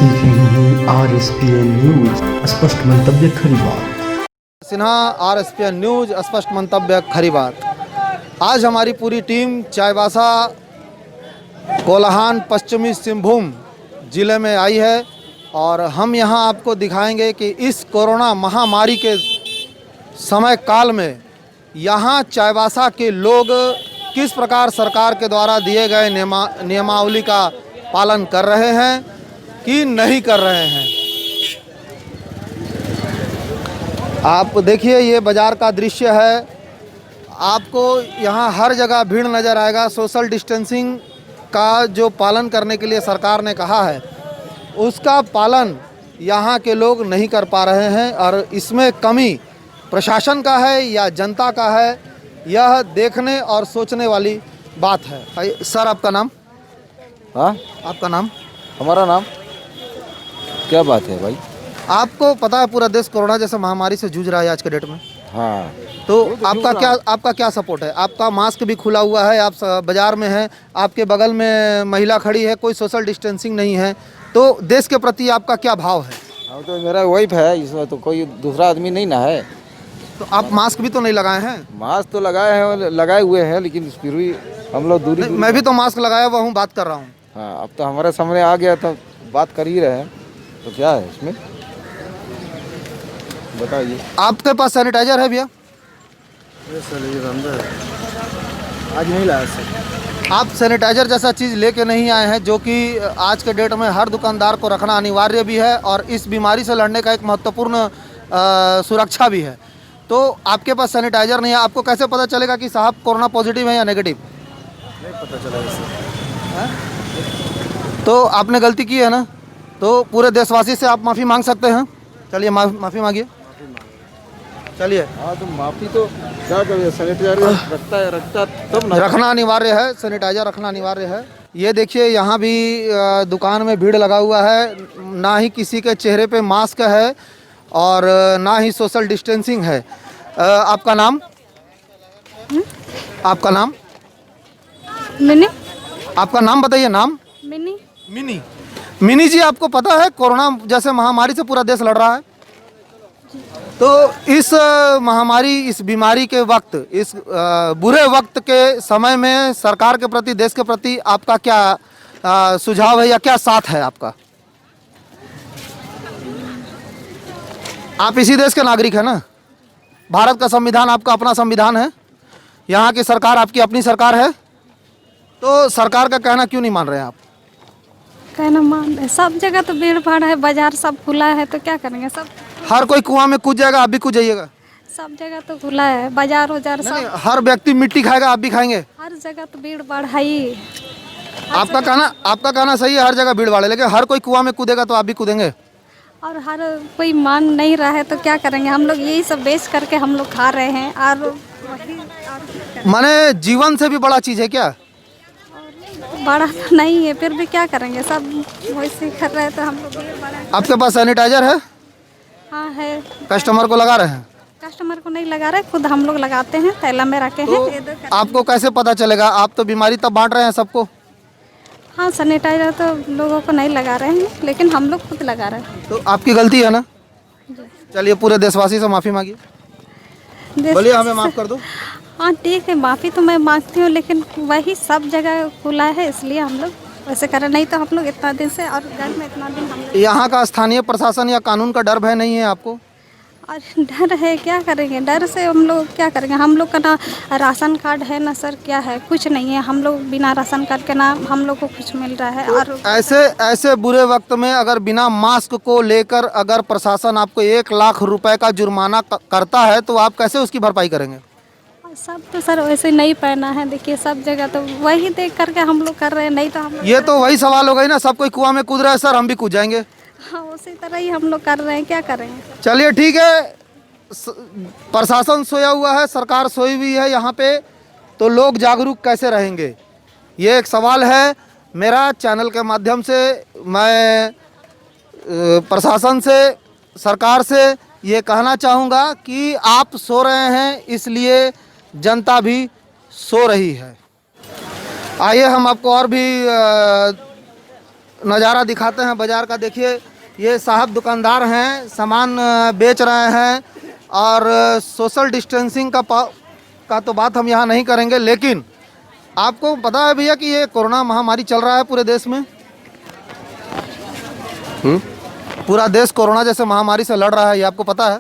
देख रहे हैं RSPN न्यूज, स्पष्ट मंतव्य खरी बात। सिन्हा RSPN न्यूज, स्पष्ट मंतव्य खरी बात। आज हमारी पूरी टीम चाईबासा कोल्हान पश्चिमी सिंहभूम ज़िले में आई है और हम यहां आपको दिखाएंगे कि इस कोरोना महामारी के समय काल में यहां चाईबासा के लोग किस प्रकार सरकार के द्वारा दिए गए नियमावली का पालन कर रहे हैं कि नहीं कर रहे हैं। आप देखिए, ये बाज़ार का दृश्य है। आपको यहाँ हर जगह भीड़ नज़र आएगा। सोशल डिस्टेंसिंग का जो पालन करने के लिए सरकार ने कहा है, उसका पालन यहाँ के लोग नहीं कर पा रहे हैं और इसमें कमी प्रशासन का है या जनता का है, यह देखने और सोचने वाली बात है। सर, आपका नाम? हाँ, आपका नाम? हमारा नाम क्या बात है भाई? आपको पता है पूरा देश कोरोना जैसे महामारी से जूझ रहा है आज के डेट में। हाँ, तो आपका क्या सपोर्ट है? आपका मास्क भी खुला हुआ है, आप बाजार में हैं, आपके बगल में महिला खड़ी है, कोई सोशल डिस्टेंसिंग नहीं है, तो देश के प्रति आपका क्या भाव है? हाँ, तो मेरा वाइफ है, इसमें तो कोई दूसरा आदमी नहीं ना है। तो आप मास्क भी तो नहीं लगाए हैं? मास्क तो लगाए हुए हैं, लेकिन फिर भी हम लोग दूरी। मैं भी तो मास्क लगाया हुआ हूँ, बात कर रहा हूँ। हाँ, अब तो हमारे सामने आ गया तो बात कर ही रहे हैं, तो क्या है इसमें, बताइए। आपके पास सैनिटाइजर है भैया? आज नहीं लाया सर। आप सैनिटाइजर जैसा चीज़ लेके नहीं आए हैं, जो कि आज के डेट में हर दुकानदार को रखना अनिवार्य भी है और इस बीमारी से लड़ने का एक महत्वपूर्ण सुरक्षा भी है। तो आपके पास सैनिटाइजर नहीं है, आपको कैसे पता चलेगा कि साहब कोरोना पॉजिटिव है या नेगेटिव? नहीं पता चला इससे। तो आपने गलती की है ना, तो पूरे देशवासी से आप माफ़ी मांग सकते हैं। चलिए माफ़ी मांगिए, चलिए। हाँ, तो माफ़ी तो क्या करिए, सैनिटाइजर रखता तब ना। रखना अनिवार्य है, सैनिटाइजर रखना अनिवार्य है। ये देखिए, यहाँ भी दुकान में भीड़ लगा हुआ है, ना ही किसी के चेहरे पे मास्क है और ना ही सोशल डिस्टेंसिंग है। आपका नाम? आपका नाम? मिनी। आपका नाम बताइए। नाम? मिनी। मिनी। मिनी जी, आपको पता है कोरोना जैसे महामारी से पूरा देश लड़ रहा है, तो इस महामारी, इस बीमारी के वक्त, इस बुरे वक्त के समय में सरकार के प्रति, देश के प्रति आपका क्या सुझाव है या क्या साथ है आपका? आप इसी देश के नागरिक हैं ना? भारत का संविधान आपका अपना संविधान है, यहाँ की सरकार आपकी अपनी सरकार है, तो सरकार का कहना क्यों नहीं मान रहे हैं आप? कहना मान रहे, सब जगह तो भीड़ भाड़ है, बाजार सब खुला है, तो क्या करेंगे? सब हर कोई कुआं में कूद जाएगा, आप भी कूद जाइएगा? सब जगह तो खुला है, बाजार उजार सब। नहीं, हर व्यक्ति मिट्टी खाएगा, आप भी खाएंगे? हर जगह तो भीड़ भाड़ है ही। आपका कहना सही है, हर जगह भीड़ भाड़ है, लेकिन हर कोई कुआं में कूदेगा तो आप भी कूदेंगे? और हर कोई मान नहीं रहा है, तो क्या करेंगे? हम लोग यही सब बेच करके हम लोग खा रहे हैं। और वही माने जीवन से भी बड़ा चीज़ है क्या? बड़ा तो नहीं है, फिर भी क्या करेंगे? सब वैसे कर रहे हैं, तो हम लोग भीड़ भाड़। आपके पास सैनिटाइजर है? हाँ है। कस्टमर को लगा रहे हैं? कस्टमर को नहीं लगा रहे, खुद हम लोग लगाते हैं, थैला में रखे हैं। ये दो आपको कैसे पता चलेगा? आप तो बीमारी तब बांट रहे हैं सबको। हाँ, सैनिटाइजर तो लोगों को नहीं लगा रहे हैं, लेकिन हम लोग खुद लगा रहे हैं। तो आपकी गलती है ना? चलिए, पूरे देशवासी से माफ़ी मांगिए, बोलिए हमें माफ़ कर दो। हाँ ठीक है, माफ़ी तो मैं मांगती हूँ, लेकिन वही सब जगह खुला है, इसलिए हम लोग वैसे कर रहे। नहीं तो हम लोग इतना दिन से और घर में इतना दिन हम लोग। यहाँ का स्थानीय प्रशासन या कानून का डर भय नहीं है आपको? और डर है, क्या करेंगे? डर से हम लोग क्या करेंगे? हम लोग का ना राशन कार्ड है ना सर, क्या है? कुछ नहीं है। हम लोग बिना राशन कार्ड के ना हम लोग को कुछ मिल रहा है। और ऐसे बुरे वक्त में अगर बिना मास्क को लेकर अगर प्रशासन आपको 1 लाख रुपए का जुर्माना करता है, तो आप कैसे उसकी भरपाई करेंगे? सब तो सर वैसे नहीं पहना है, देखिए सब जगह तो वही देख करके हम लोग कर रहे हैं। नहीं तो हम लोग ये तो वही सवाल हो गई ना, सब कोई कुआं में कूद रहा है सर, हम भी कूद जाएंगे। हाँ, उसी तरह ही हम लोग कर रहे हैं, क्या करेंगे? चलिए ठीक है, प्रशासन सोया हुआ है, सरकार सोई हुई है यहाँ पे, तो लोग जागरूक कैसे रहेंगे, ये एक सवाल है। मेरा चैनल के माध्यम से मैं प्रशासन से, सरकार से ये कहना चाहूँगा कि आप सो रहे हैं, इसलिए जनता भी सो रही है। आइए हम आपको और भी नज़ारा दिखाते हैं बाज़ार का। देखिए ये साहब दुकानदार हैं, सामान बेच रहे हैं और सोशल डिस्टेंसिंग का तो बात हम यहाँ नहीं करेंगे, लेकिन आपको पता है भैया कि ये कोरोना महामारी चल रहा है पूरे देश में। पूरा देश कोरोना जैसे महामारी से लड़ रहा है, ये आपको पता है?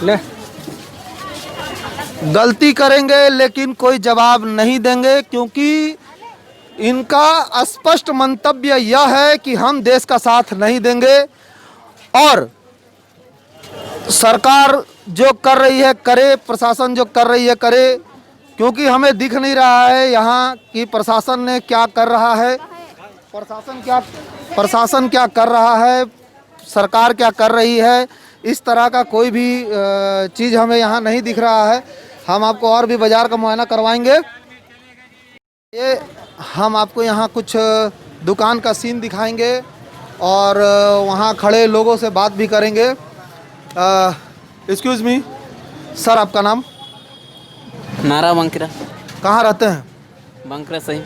ले गलती करेंगे लेकिन कोई जवाब नहीं देंगे, क्योंकि इनका स्पष्ट मंतव्य यह है कि हम देश का साथ नहीं देंगे और सरकार जो कर रही है करे, प्रशासन जो कर रही है करे, क्योंकि हमें दिख नहीं रहा है यहाँ कि प्रशासन ने क्या कर रहा है, प्रशासन क्या कर रहा है, सरकार क्या कर रही है। इस तरह का कोई भी चीज़ हमें यहाँ नहीं दिख रहा है। हम आपको और भी बाज़ार का मुआयना करवाएंगे। ये हम आपको यहाँ कुछ दुकान का सीन दिखाएंगे और वहाँ खड़े लोगों से बात भी करेंगे। एक्सक्यूज़ मी सर, आपका नाम? नारा बंकरा। कहाँ रहते हैं? बंकरा सही।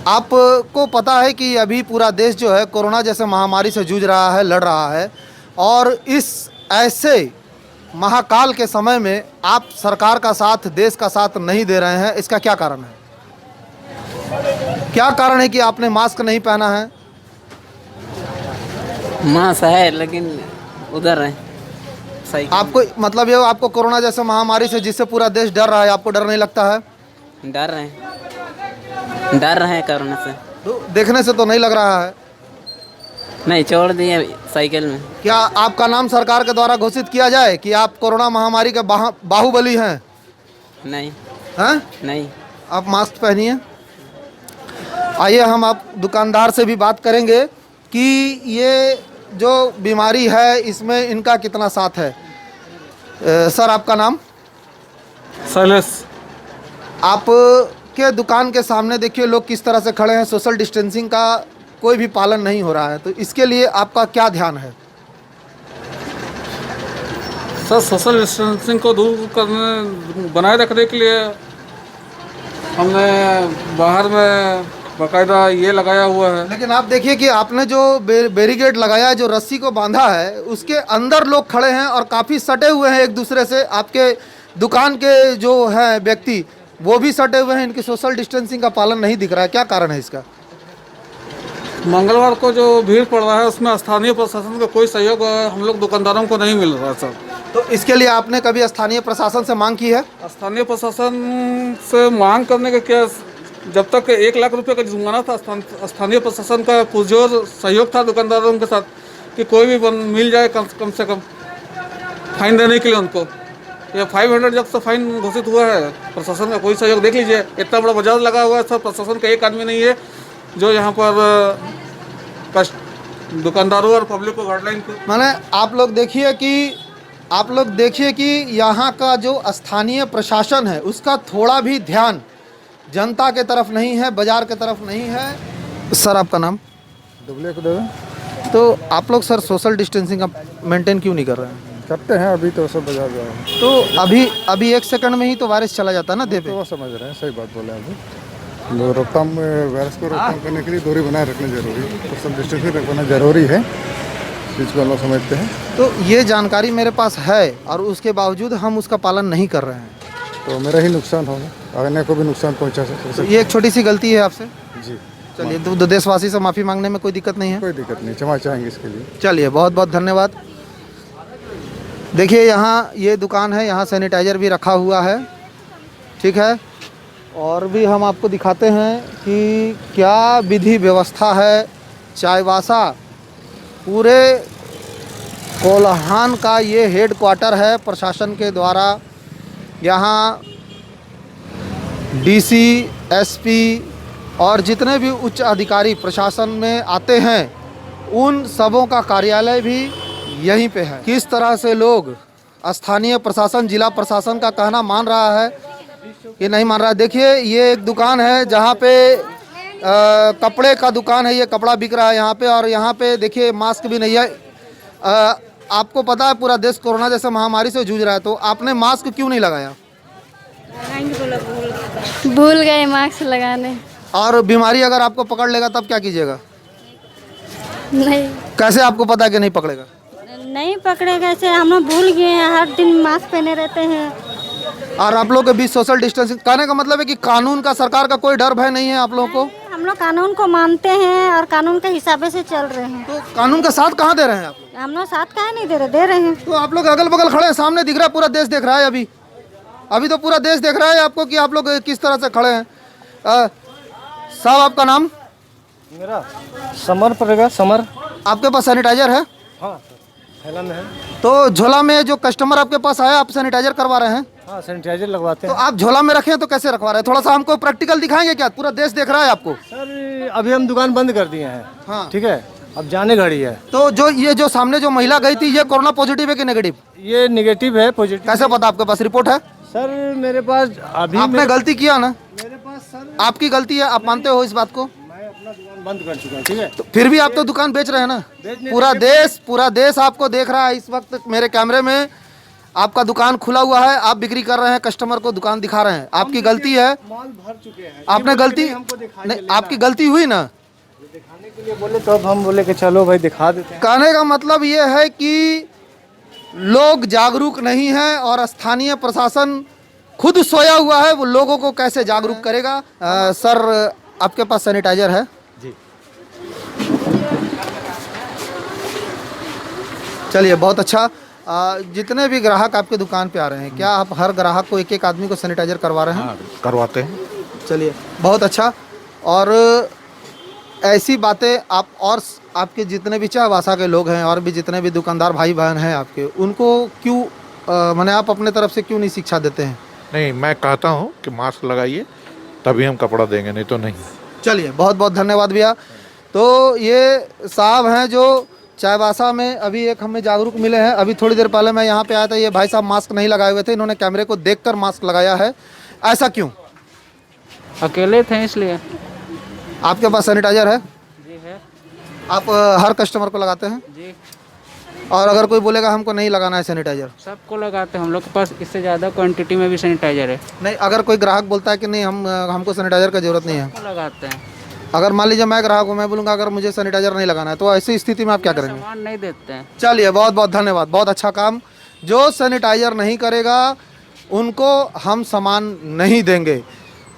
आपको पता है कि अभी पूरा देश जो है कोरोना जैसे महामारी से जूझ रहा है, लड़ रहा है, और इस ऐसे महाकाल के समय में आप सरकार का साथ, देश का साथ नहीं दे रहे हैं, इसका क्या कारण है? क्या कारण है कि आपने मास्क नहीं पहना है? मास्क है लेकिन उधर है सही। आपको मतलब ये आपको कोरोना जैसे महामारी से जिससे पूरा देश डर रहा है, आपको डर नहीं लगता है? डर रहे हैं कोरोना से। तो देखने से तो नहीं लग रहा है। नहीं, छोड़ दिए साइकिल में। क्या आपका नाम सरकार के द्वारा घोषित किया जाए कि आप कोरोना महामारी के बाहुबली हैं? नहीं हैं? नहीं। आप मास्क पहनिए। आइए हम आप दुकानदार से भी बात करेंगे कि ये जो बीमारी है इसमें इनका कितना साथ है। सर आपका नाम? शैलेश। आपके दुकान के सामने देखिए लोग किस तरह से खड़े हैं, सोशल डिस्टेंसिंग का कोई भी पालन नहीं हो रहा है, तो इसके लिए आपका क्या ध्यान है? सर सोशल डिस्टेंसिंग को दूर करने, बनाए रखने के लिए हमने बाहर में बाकायदा ये लगाया हुआ है। लेकिन आप देखिए कि आपने जो बैरिकेड लगाया है, जो रस्सी को बांधा है, उसके अंदर लोग खड़े हैं और काफ़ी सटे हुए हैं एक दूसरे से। आपके दुकान के जो हैं व्यक्ति वो भी सटे हुए हैं, इनकी सोशल डिस्टेंसिंग का पालन नहीं दिख रहा है। क्या कारण है इसका? मंगलवार को जो भीड़ पड़ रहा है उसमें स्थानीय प्रशासन का कोई सहयोग हम लोग दुकानदारों को नहीं मिल रहा सर। तो इसके लिए आपने कभी स्थानीय प्रशासन से मांग की है? स्थानीय प्रशासन से मांग करने का क्या, जब तक 1 लाख रुपए का जुर्माना था, स्थानीय प्रशासन का पुरजोर सहयोग था दुकानदारों के साथ कि कोई भी मिल जाए कम से कम फाइन देने के लिए उनको। ये 500 जब से फाइन घोषित हुआ है, प्रशासन का कोई सहयोग देख लीजिए। इतना बड़ा बाजार लगा हुआ है सर, प्रशासन का एक आदमी नहीं है जो यहाँ पर दुकानदारों और पब्लिक को गाइडलाइन को। माने आप लोग देखिए कि यहाँ का जो स्थानीय प्रशासन है उसका थोड़ा भी ध्यान जनता के तरफ नहीं है, बाजार के तरफ नहीं है। सर आपका नाम? दुबले को देवे। तो आप लोग सर सोशल डिस्टेंसिंग का मेंटेन क्यों नहीं कर रहे हैं? करते हैं अभी तो सब बाजार जाओ तो अभी 1 सेकंड में ही तो वायरस चला जाता है ना देह पे। तो वो समझ रहे हैं, सही बात बोले अभी। रोकथाम, वायरस को रोकथाम करने के लिए दूरी बनाए रखना जरूरी है, सोशल डिस्टेंसिंग रखना जरूरी है, चीज़ को हम लोग समझते हैं। तो ये जानकारी मेरे पास है और उसके बावजूद हम उसका पालन नहीं कर रहे हैं, तो मेरा ही नुकसान होगा, अगले को भी नुकसान पहुंचा सकते तो ये एक छोटी सी गलती है आपसे। जी चलिए, तो देशवासी से माफ़ी मांगने में कोई दिक्कत नहीं है? कोई दिक्कत नहीं, क्षमा चाहेंगे इसके लिए। चलिए, बहुत बहुत धन्यवाद। देखिए यहाँ ये दुकान है, यहाँ सैनिटाइज़र भी रखा हुआ है, ठीक है। और भी हम आपको दिखाते हैं कि क्या विधि व्यवस्था है। चाईबासा पूरे कोल्हान का ये हेड क्वार्टर है प्रशासन के द्वारा। यहाँ डीसी, एसपी और जितने भी उच्च अधिकारी प्रशासन में आते हैं उन सबों का कार्यालय भी यहीं पे है। किस तरह से लोग स्थानीय प्रशासन, जिला प्रशासन का कहना मान रहा है कि नहीं मान रहा है। देखिए ये एक दुकान है जहाँ पे कपड़े का दुकान है, ये कपड़ा बिक रहा है यहाँ पे, और यहाँ पे देखिए मास्क भी नहीं है। आपको पता है पूरा देश कोरोना जैसे महामारी से जूझ रहा है, तो आपने मास्क क्यों नहीं लगाया? भूल गए मास्क लगाने। और बीमारी अगर आपको पकड़ लेगा तब क्या कीजिएगा? नहीं कैसे आपको पता है कि नहीं पकड़ेगा? नहीं पकड़ेगा, ऐसे हम लोग भूल गए हैं, हर दिन मास्क पहने रहते हैं। और आप लोगों के बीच सोशल डिस्टेंसिंग, कहने का मतलब है कि कानून का, सरकार का कोई डर भय नहीं है आप लोगों को? हम लोग कानून को मानते हैं और कानून के हिसाब से चल रहे हैं। तो कानून का साथ कहाँ दे रहे हैं आप लोग? हम लोग साथ काहे नहीं दे रहे हैं। तो आप लोग अगल बगल खड़े हैं, सामने दिख रहा है, पूरा देश देख रहा है। अभी तो पूरा देश देख रहा है आपको कि आप लोग किस तरह से खड़े हैं। साहब आपका नाम? मेरा समर पड़ेगा, समर। आपके पास सैनिटाइजर है? हाँ थैला में है। तो झोला में जो कस्टमर आपके पास आया, आप सैनिटाइजर करवा रहे हैं? हाँ सैनिटाइजर लगवाते तो हैं। आप झोला में रखे हैं तो कैसे रखवा रहे हैं? थोड़ा सा हमको प्रैक्टिकल दिखाएंगे क्या? पूरा देश देख रहा है आपको। सर अभी हम दुकान बंद कर दिए हैं। हाँ ठीक है, अब जाने घड़ी है। तो जो सामने जो महिला गई थी, ये कोरोना पॉजिटिव है कि नेगेटिव? ये निगेटिव है, पॉजिटिव। कैसे पता? आपके पास रिपोर्ट है? सर मेरे पास अभी आपने गलती किया ना? मेरे पास सर आपकी गलती है, आप मानते हो इस बात को? मैं अपना दुकान बंद कर चुका हूँ। ठीक है, तो फिर भी आप तो दुकान बेच रहे हैं ना? पूरा देश आपको देख रहा है इस वक्त। मेरे कैमरे में आपका दुकान खुला हुआ है, आप बिक्री कर रहे हैं, कस्टमर को दुकान दिखा रहे हैं। आपकी गलती है, माल भर चुके हैं। आपने गलती हमको दिखाई नहीं, आपकी गलती हुई ना? दिखाने के लिए बोले तो अब हम बोले कि चलो भाई दिखा देते हैं। कहने का मतलब ये है कि लोग जागरूक नहीं हैं और स्थानीय प्रशासन खुद सोया हुआ है, वो लोगों को कैसे जागरूक करेगा? सर आपके पास सैनिटाइजर है? जी। चलिए बहुत अच्छा। जितने भी ग्राहक आपके दुकान पे आ रहे हैं, क्या आप हर ग्राहक को एक एक आदमी को सैनिटाइजर करवा रहे हैं? हाँ करवाते हैं। चलिए बहुत अच्छा। और ऐसी बातें आप और आपके जितने भी चाहवासा के लोग हैं और भी जितने भी दुकानदार भाई बहन हैं आपके, उनको क्यों माने आप अपने तरफ से क्यों नहीं शिक्षा देते हैं? नहीं, मैं कहता हूँ कि मास्क लगाइए तभी हम कपड़ा देंगे, नहीं तो नहीं। चलिए बहुत बहुत धन्यवाद भैया। तो ये साहब हैं जो चायबासा में अभी एक हमें जागरूक मिले हैं। अभी थोड़ी देर पहले मैं यहाँ पे आया था, ये भाई साहब मास्क नहीं लगाए हुए थे, इन्होंने कैमरे को देखकर मास्क लगाया है। ऐसा क्यों? अकेले थे इसलिए। आपके पास सैनिटाइजर है? जी है। आप हर कस्टमर को लगाते हैं? जी और अगर कोई बोलेगा हमको नहीं लगाना है सैनिटाइजर? सबको लगाते हैं, हम लोग के पास इससे ज़्यादा क्वांटिटी में भी सैनिटाइजर है। नहीं, अगर कोई ग्राहक बोलता है कि नहीं हमको सैनिटाइजर की ज़रूरत नहीं है, सबको लगाते हैं। अगर मान लीजिए मैं ग्राहक हूँ, मैं बोलूँगा अगर मुझे सैनिटाइजर नहीं लगाना है, तो ऐसी स्थिति में आप क्या करेंगे? सामान नहीं देते हैं। चलिए बहुत बहुत धन्यवाद, बहुत अच्छा काम। जो सैनिटाइजर नहीं करेगा उनको हम सामान नहीं देंगे।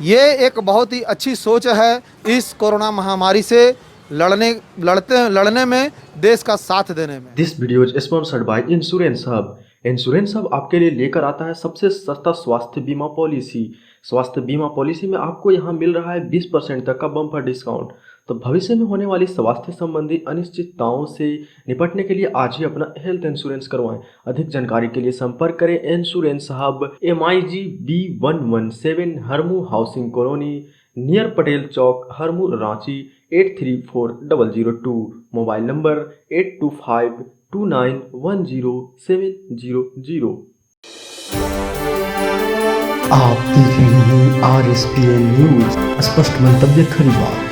ये एक बहुत ही अच्छी सोच है इस कोरोना महामारी से लड़ने में, देश का साथ देने में। This video is sponsored by insurance hub. Insurance hub आपके लिए लेकर आता है सबसे सस्ता स्वास्थ्य बीमा पॉलिसी। स्वास्थ्य बीमा पॉलिसी में आपको यहाँ मिल रहा है 20% तक का बम्पर डिस्काउंट। तो भविष्य में होने वाली स्वास्थ्य संबंधी अनिश्चितताओं से निपटने के लिए आज ही अपना हेल्थ इंश्योरेंस करवाएं। अधिक जानकारी के लिए संपर्क करें insurance hub, MIG B117 Harmu housing colony, near Patel Chowk, Harmu, Ranchi 834002। Mobile number 8252910700। आप देख रहे हैं RSPN न्यूज, स्पष्ट मंतव्य खरी बात।